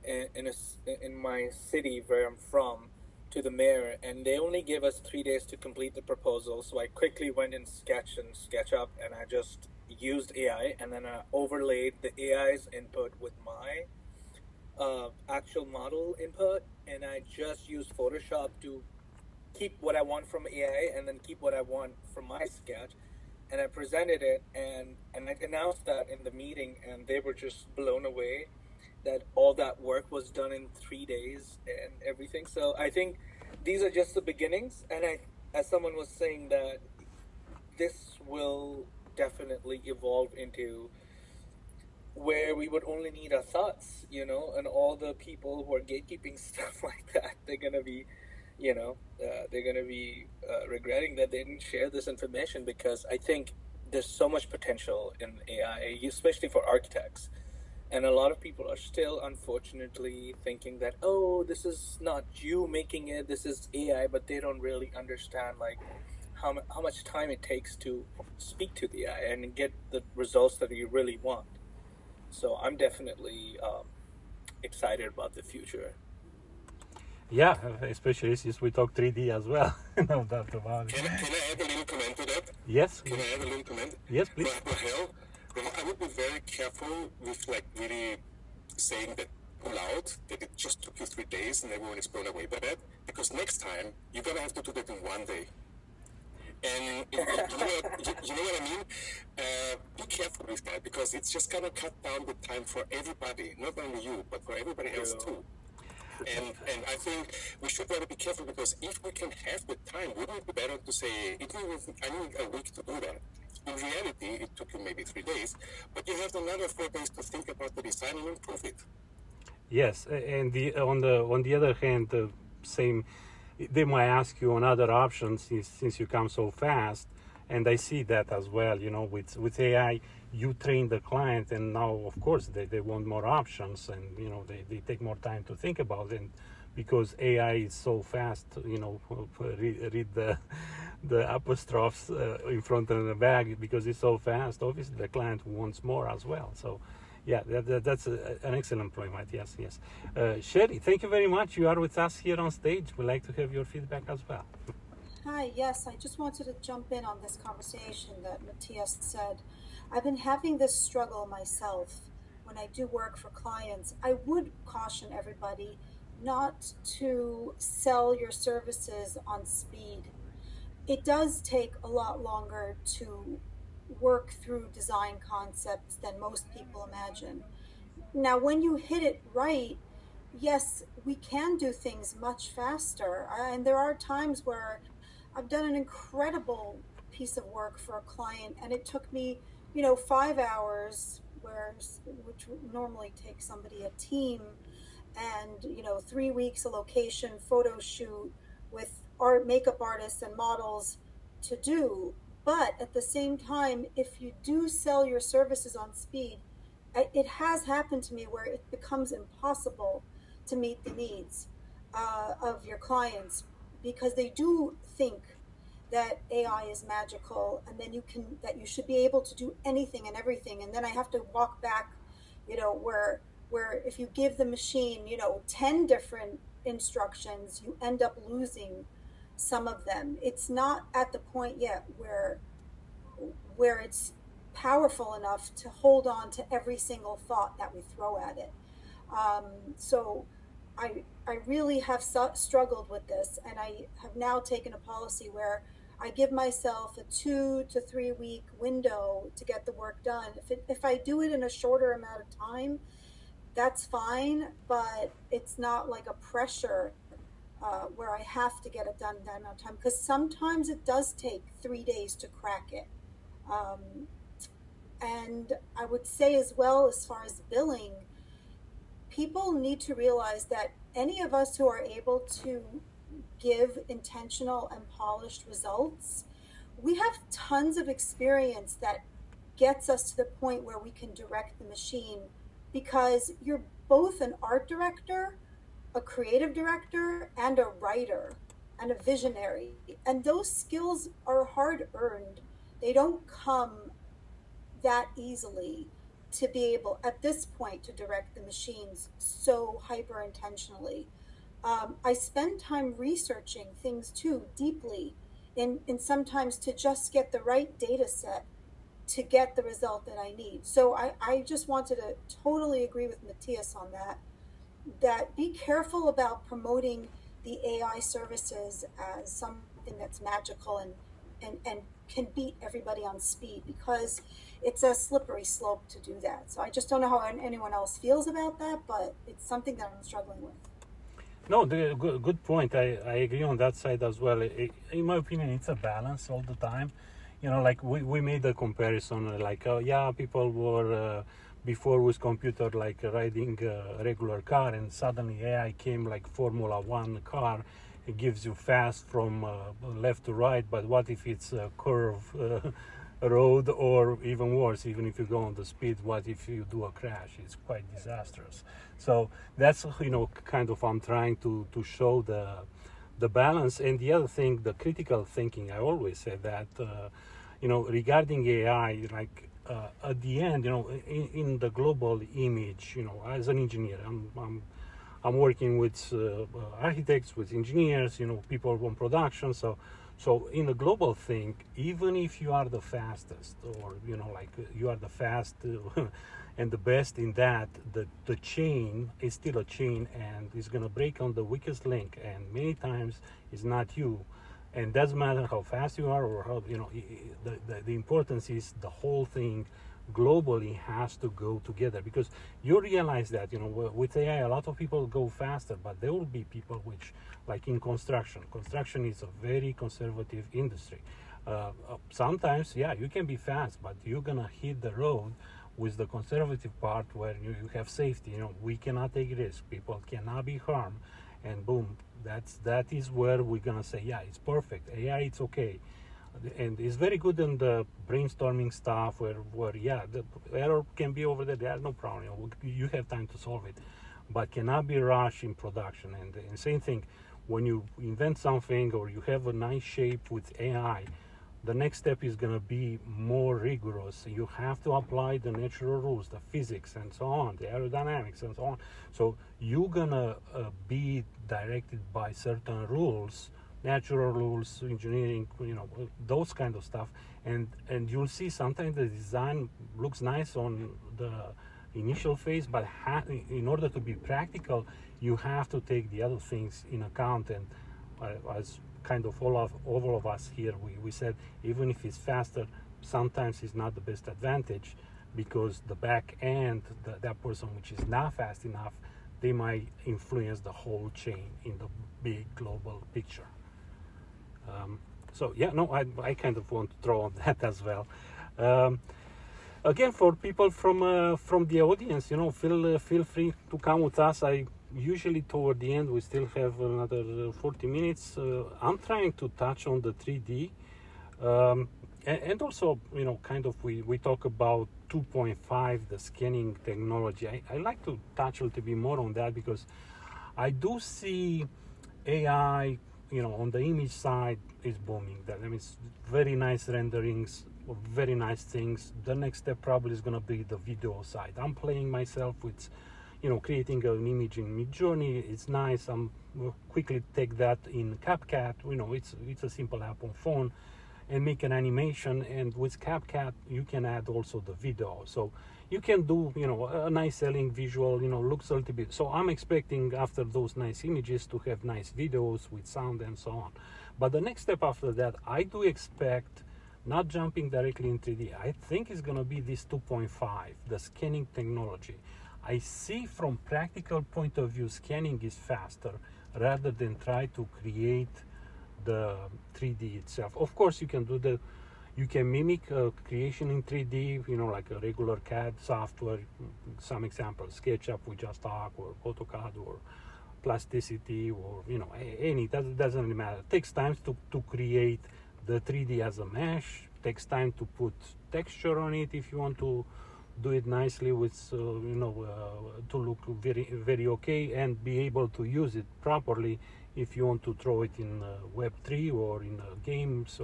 in my city where I'm from to the mayor, and they only gave us 3 days to complete the proposal. So I quickly went in SketchUp, and I just used AI, and then I overlaid the AI's input with my actual model input, and I just used Photoshop to keep what I want from AI and then keep what I want from my sketch. And I presented it, and I announced that in the meeting, and they were just blown away that all that work was done in 3 days and everything. So I think these are just the beginnings, and as someone was saying, that this will definitely evolve into where we would only need our thoughts, and all the people who are gatekeeping stuff like that, they're gonna be regretting that they didn't share this information, because I think there's so much potential in AI, especially for architects. And a lot of people are still, unfortunately, thinking that, oh, this is not you making it, this is AI, but they don't really understand like how much time it takes to speak to the AI and get the results that you really want. So I'm definitely excited about the future. Yeah, especially since we talk 3D as well. No doubt about it. Can I add a little comment to that? Yes. Can I add a little comment? Yes, please. Rahel, I would be very careful with like really saying that pull out that it just took you 3 days and everyone is blown away by that, because next time you're going to have to do that in 1 day. And you know what I mean? Be careful with that, because it's just going to cut down the time for everybody, not only you, but for everybody else too. And I think we should rather be careful, because if we can have the time, wouldn't it be better to say, I need a week to do that? In reality, it took you maybe 3 days, but you have another 4 days to think about the design and improve it. Yes, and on the other hand, same. They might ask you on other options since you come so fast, and I see that as well. You know, with AI, you train the client, and now of course they want more options, and you know they take more time to think about it. And because AI is so fast, you know, read the apostrophes in front and the back, because it's so fast. Obviously, the client wants more as well. So. Yeah, that's an excellent point, Matthias. Yes, Sherry, thank you very much. You are with us here on stage. We'd like to have your feedback as well. Hi, yes, I just wanted to jump in on this conversation that Matthias said. I've been having this struggle myself when I do work for clients. I would caution everybody not to sell your services on speed. It does take a lot longer to work through design concepts than most people imagine. Now, when you hit it right, yes, we can do things much faster. And there are times where I've done an incredible piece of work for a client, and it took me, 5 hours, which would normally take somebody, a team, and 3 weeks, a location, photo shoot with makeup artists and models to do. But at the same time, if you do sell your services on speed, it has happened to me where it becomes impossible to meet the needs of your clients, because they do think that AI is magical, and then that you should be able to do anything and everything. And then I have to walk back, where if you give the machine, 10 different instructions, you end up losing some of them. It's not at the point yet where it's powerful enough to hold on to every single thought that we throw at it. So I really have struggled with this, and I have now taken a policy where I give myself a 2 to 3 week window to get the work done. If I do it in a shorter amount of time, that's fine, but it's not like a pressure where I have to get it done in that amount of time, because sometimes it does take 3 days to crack it. And I would say as well, as far as billing, people need to realize that any of us who are able to give intentional and polished results, we have tons of experience that gets us to the point where we can direct the machine, because you're both an art director, a creative director, and a writer, and a visionary. And those skills are hard earned. They don't come that easily to be able, at this point, to direct the machines so hyper intentionally. I spend time researching things too deeply, and sometimes to just get the right data set to get the result that I need. So I just wanted to totally agree with Matthias on that be careful about promoting the AI services as something that's magical and can beat everybody on speed, because it's a slippery slope to do that. So I just don't know how anyone else feels about that, but it's something that I'm struggling with. No, good point. I agree on that side as well. In my opinion, it's a balance all the time. Like we made a comparison, like, people were before with computer, like riding a regular car, and suddenly AI came like Formula One car. It gives you fast from left to right, but what if it's a curve road, or even worse, even if you go on the speed, what if you do a crash? It's quite disastrous. So that's, kind of I'm trying to show the balance. And the other thing, the critical thinking, I always say that, regarding AI, like at the end, in the global image, as an engineer, I'm working with architects, with engineers, people on production. So So in a global thing, even if you are the fastest, or like you are the fast and the best in that, the chain is still a chain, and it's gonna break on the weakest link, and many times it's not you. And doesn't matter how fast you are, or how the importance is the whole thing globally has to go together, because you realize that with AI a lot of people go faster, but there will be people which, like in construction is a very conservative industry. Sometimes you can be fast, but you're gonna hit the road with the conservative part where you have safety. We cannot take risks, people cannot be harmed, and boom, that is where we're gonna say it's perfect AI, it's okay. And it's very good in the brainstorming stuff where the error can be over there, no problem, you have time to solve it, but cannot be rushed in production. And same thing, when you invent something or you have a nice shape with AI, the next step is going to be more rigorous. You have to apply the natural rules, the physics and so on, the aerodynamics and so on. So you're going to be directed by certain rules, natural rules, engineering, those kind of stuff. And you'll see sometimes the design looks nice on the initial phase, but in order to be practical, you have to take the other things in account. And as kind of all of us here, we said, even if it's faster, sometimes it's not the best advantage, because the back end, that person which is not fast enough, they might influence the whole chain in the big global picture. I kind of want to throw on that as well. Again, for people from the audience, feel free to come with us. I usually toward the end we still have another 40 minutes. I'm trying to touch on the 3D, and also kind of we talk about 2.5, the scanning technology. I like to touch a little bit more on that, because I do see AI on the image side is booming. That it's very nice renderings, very nice things. The next step probably is going to be the video side. I'm playing myself with creating an image in Midjourney. It's nice. I'm quickly take that in CapCut. It's a simple app on phone, and make an animation. And with CapCut you can add also the video, so you can do a nice selling visual, looks a little bit. So I'm expecting after those nice images to have nice videos with sound and so on. But the next step after that, I do expect, not jumping directly in 3D, I think it's going to be this 2.5, the scanning technology. I see from practical point of view, scanning is faster rather than try to create the 3D itself. Of course, you can mimic creation in 3D, like a regular CAD software. Some examples, SketchUp we just talked, or AutoCAD, or Plasticity, or any. That doesn't really matter. It takes time to create the 3D as a mesh. Takes time to put texture on it if you want to do it nicely with to look very, very okay, and be able to use it properly if you want to throw it in Web3 or in games.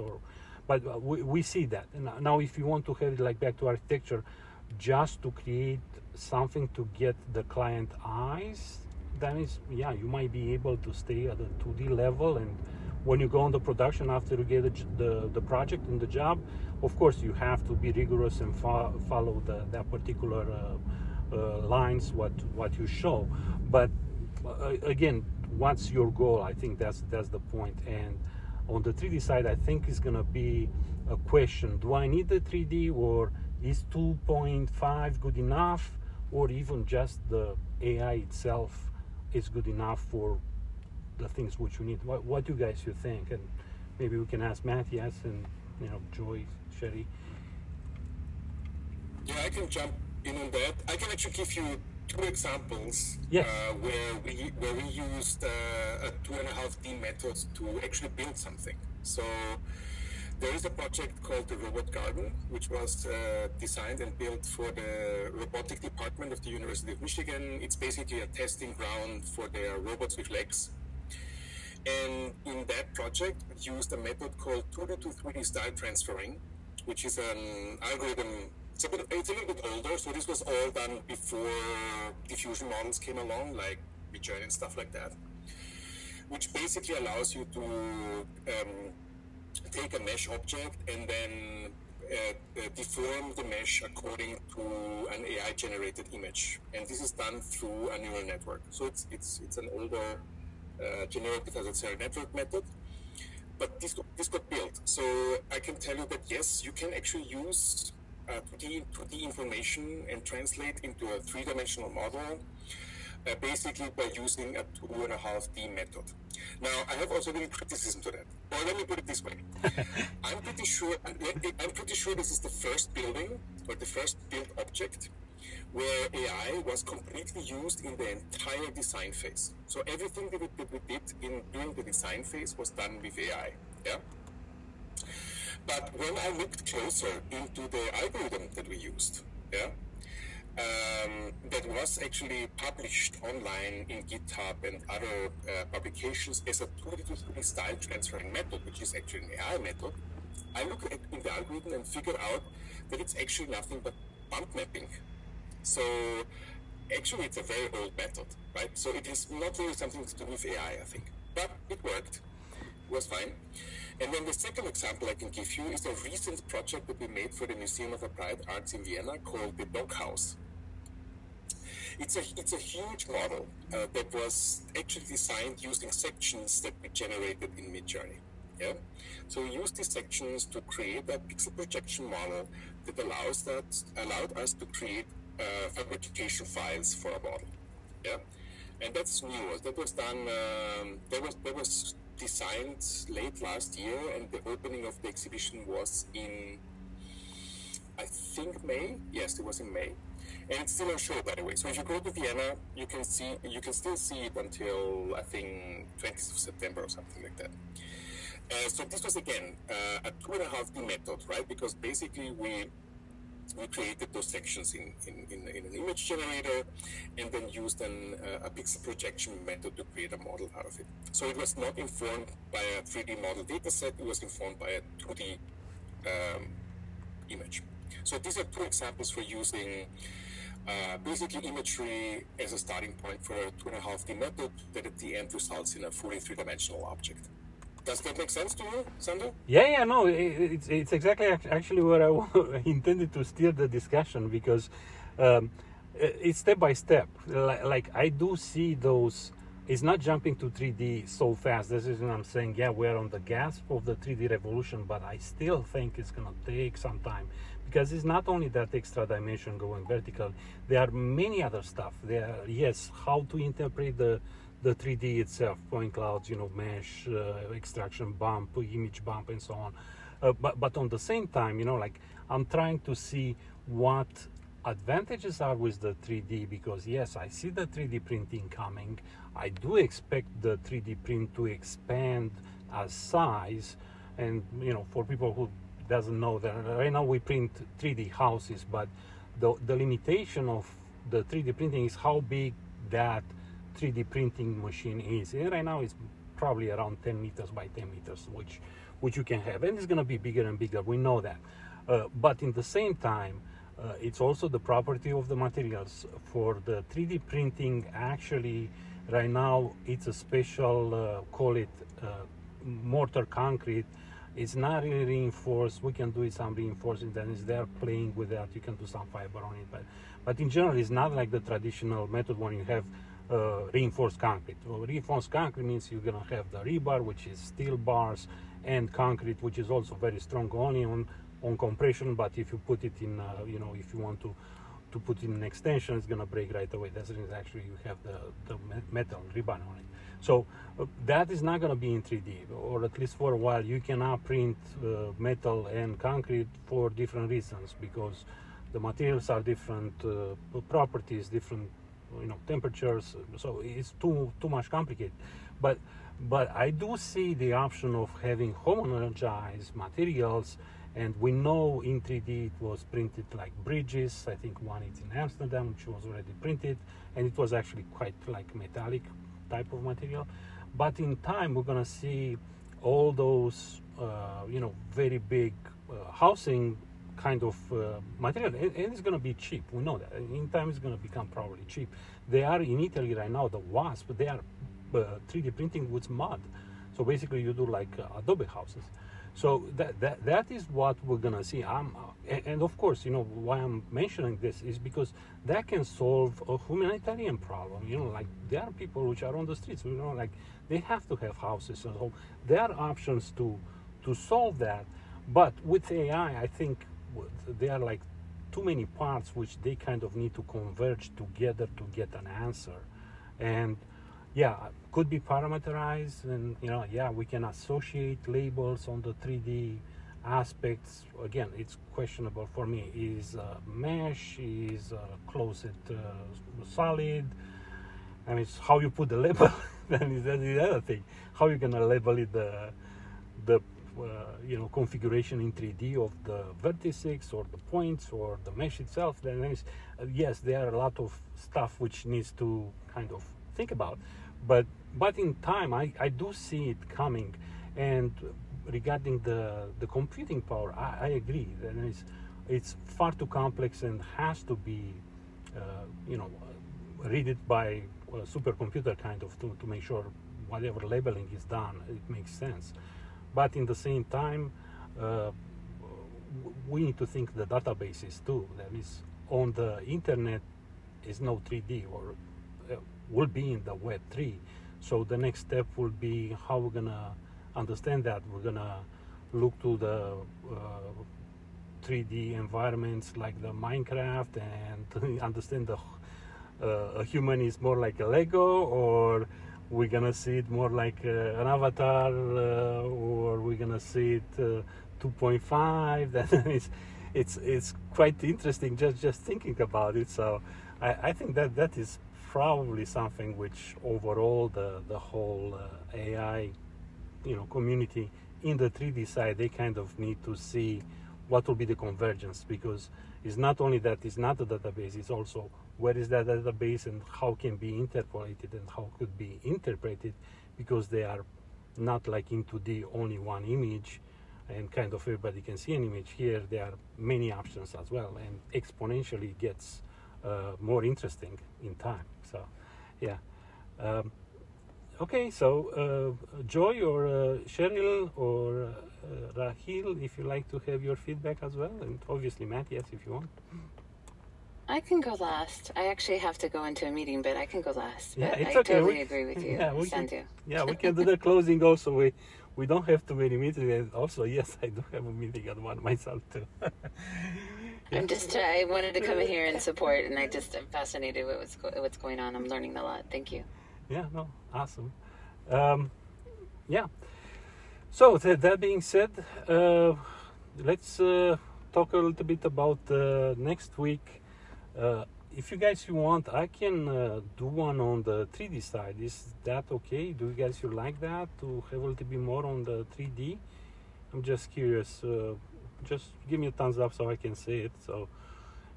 But we see that. Now if you want to have it like back to architecture, just to create something to get the client eyes, then you might be able to stay at the 2D level. And when you go on the production after you get the project and the job, of course you have to be rigorous and follow that particular lines what you show. But again, what's your goal? I think that's the point. And on the 3D side, I think it's going to be a question: do I need the 3D, or is 2.5 good enough, or even just the AI itself is good enough for the things which you need? What do you guys think? And maybe we can ask Matthias and Joy, Sherry. Yeah, I can jump in on that. I can actually give you two examples. Yes. Where we used a 2.5D method to actually build something. So there is a project called the Robot Garden, which was designed and built for the robotic department of the University of Michigan. It's basically a testing ground for their robots with legs. And in that project, we used a method called 2D to 3D style transferring, which is an algorithm. It's a little bit older, so this was all done before diffusion models came along, like Midjourney and stuff like that, which basically allows you to take a mesh object and then deform the mesh according to an AI-generated image, and this is done through a neural network. So it's an older generative adversarial network method, but this got built. So I can tell you that yes, you can actually use 2D information and translate into a three-dimensional model, basically by using a 2.5D method. Now, I have also a little criticism to that. Or let me put it this way: I'm pretty sure this is the first building or the first built object where AI was completely used in the entire design phase. So everything that we did during the design phase was done with AI. Yeah. But when I looked closer into the algorithm that we used, yeah, that was actually published online in GitHub and other publications as a 2D to 3D style transferring method, which is actually an AI method, I look at in the algorithm and figure out that it's actually nothing but bump mapping. So actually it's a very old method, right? So it is not really something to do with AI, I think. But it worked, it was fine. And then the second example I can give you is a recent project that we made for the Museum of Applied Arts in Vienna called the Doghouse. It's a huge model that was actually designed using sections that we generated in Midjourney. Yeah, so we used these sections to create a pixel projection model that allowed us to create fabrication files for a model. Yeah, and that's new. That was done. That was designed late last year, and the opening of the exhibition was in, I think, May. Yes, it was in May. And it's still on show, by the way. So if you go to Vienna, you can still see it until, I think, 20th of September or something like that. So this was, again, a 2.5D method, right? Because basically we created those sections in an image generator and then used a pixel projection method to create a model out of it. So it was not informed by a 3D model dataset, it was informed by a 2D image. So these are two examples for using basically imagery as a starting point for a 2.5D method that at the end results in a fully three-dimensional object. Does that make sense to you, Sander? Yeah, no, it's exactly actually where I intended to steer the discussion, because it's step by step. Like I do see those. It's not jumping to 3D so fast. This is what I'm saying. Yeah, we're on the gasp of the 3D revolution, but I still think it's gonna take some time, because it's not only that extra dimension going vertical. There are many other stuff. Yes, how to interpret the 3D itself, point clouds, mesh, extraction bump, image bump, and so on. But on the same time, like I'm trying to see what advantages are with the 3D, because yes, I see the 3D printing coming. I do expect the 3D print to expand as size, and for people who doesn't know that right now we print 3D houses, but the limitation of the 3D printing is how big that 3D printing machine is. And right now it's probably around 10 meters by 10 meters, which you can have, and it's going to be bigger and bigger. We know that, but in the same time, it's also the property of the materials. For the 3D printing, actually, right now it's a special, call it mortar concrete. It's not really reinforced. We can do some reinforcing, then it's there playing with that. You can do some fiber on it, but in general, it's not like the traditional method when you have reinforced concrete. Well, reinforced concrete means you're gonna have the rebar, which is steel bars, and concrete, which is also very strong only on compression. But if you put it in, if you want to put in an extension, it's gonna break right away. That's actually you have the metal rebar on it. So that is not gonna be in 3D, or at least for a while. You cannot print metal and concrete for different reasons, because the materials are different, properties different, temperatures, so it's too much complicated. But I do see the option of having homogenized materials, and we know in 3D it was printed like bridges. I think one is in Amsterdam, which was already printed, and it was actually quite like metallic type of material. But in time, we're gonna see all those very big housing kind of material, and it's going to be cheap. We know that. In time, it's going to become probably cheap. They are in Italy right now, the WASP, they are 3D printing with mud. So basically, you do like Adobe houses. So that is what we're gonna see. And of course, why I'm mentioning this is because that can solve a humanitarian problem. Like there are people which are on the streets. Like they have to have houses and home. There are options to solve that. But with AI, I think there are like too many parts which they kind of need to converge together to get an answer. And yeah, could be parameterized, and we can associate labels on the 3D aspects. Again, it's questionable for me. Is mesh, is closed solid? I mean, it's how you put the label. Then is that the other thing? How you gonna label it the configuration in 3D of the vertices or the points or the mesh itself? Then yes, there are a lot of stuff which needs to kind of think about. But in time, I do see it coming. And regarding the computing power, I agree. That it's far too complex and has to be, read it by a supercomputer kind of to make sure whatever labeling is done, it makes sense. But in the same time, we need to think the databases too. That is, on the internet is no 3D, or will be in the Web 3. So the next step will be how we're gonna understand that. We're gonna look to the 3D environments like the Minecraft and understand a human is more like a Lego, or we're gonna see it more like an avatar, or we're gonna see it 2.5. That it's quite interesting just thinking about it. So I think that is probably something which overall the whole AI community in the 3D side, they kind of need to see what will be the convergence, because it's not only that it's not a database, it's also where is that database and how can be interpolated and how could be interpreted, because they are not like in 2D only one image and kind of everybody can see an image. Here there are many options as well, and exponentially gets more interesting in time. So yeah. Okay, so Joy or Cheryl or Rahil, if you like to have your feedback as well, and obviously Matthias if you want. I can go last. I actually have to go into a meeting, but I can go last. Yeah, but it's I okay. totally agree with you, Sandu. We can do the closing also. We don't have too many meetings, and also, yes, I do have a meeting at one myself too. I wanted to come in here and support, and I'm fascinated with what's going on. I'm learning a lot. Thank you. Yeah, no, awesome. Yeah. So that being said, let's talk a little bit about next week. If you guys want, I can do one on the 3D side. Is that okay? Do you guys like that, to have a little bit more on the 3D? I'm just curious. Just give me a thumbs up so I can see it. So,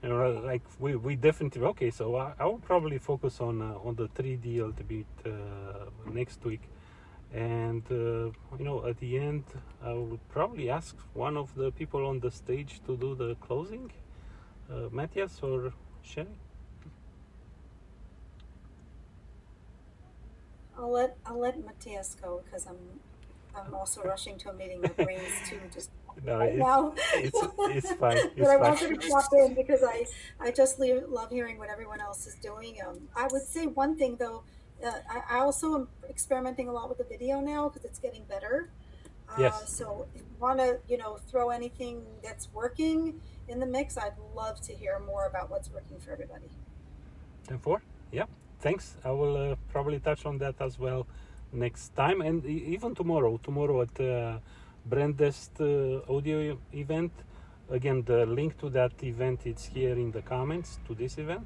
like we definitely okay. So I will probably focus on the 3D a little bit next week, and at the end I will probably ask one of the people on the stage to do the closing, Matthias or Sherry. I'll let Matthias go because I'm also rushing to a meeting. My brain's too just No, right now. it's fine. It's But I fine. wanted to pop in because I just love hearing what everyone else is doing. I would say one thing though, I also am experimenting a lot with the video now because it's getting better. Yes. So if you want to, throw anything that's working in the mix, I'd love to hear more about what's working for everybody. 10-4? Yeah. Thanks. I will probably touch on that as well next time, and even tomorrow. Tomorrow at Brandest audio event. Again, the link to that event is here in the comments to this event,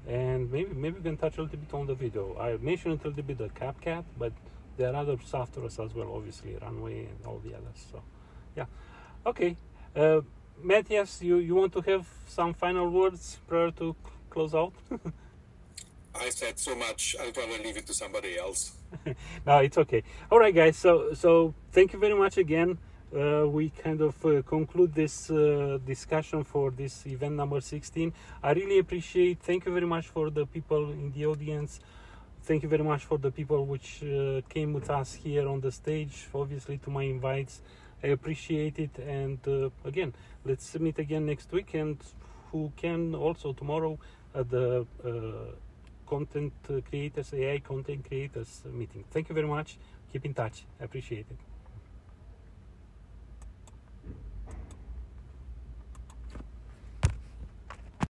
and maybe we can touch a little bit on the video. I mentioned a little bit the CapCut, but there are other softwares as well, obviously Runway and all the others. So, yeah. Okay. Matthias, you want to have some final words prior to close out? I said so much, I'll probably leave it to somebody else. No, it's okay. All right, guys. So thank you very much again. We kind of conclude this discussion for this event number 16. I really appreciate. Thank you very much for the people in the audience. Thank you very much for the people which came with us here on the stage, obviously to my invites. I appreciate it. And again, let's meet again next week, and who can also tomorrow at the content creators, AI content creators meeting. Thank you very much. Keep in touch. I appreciate it.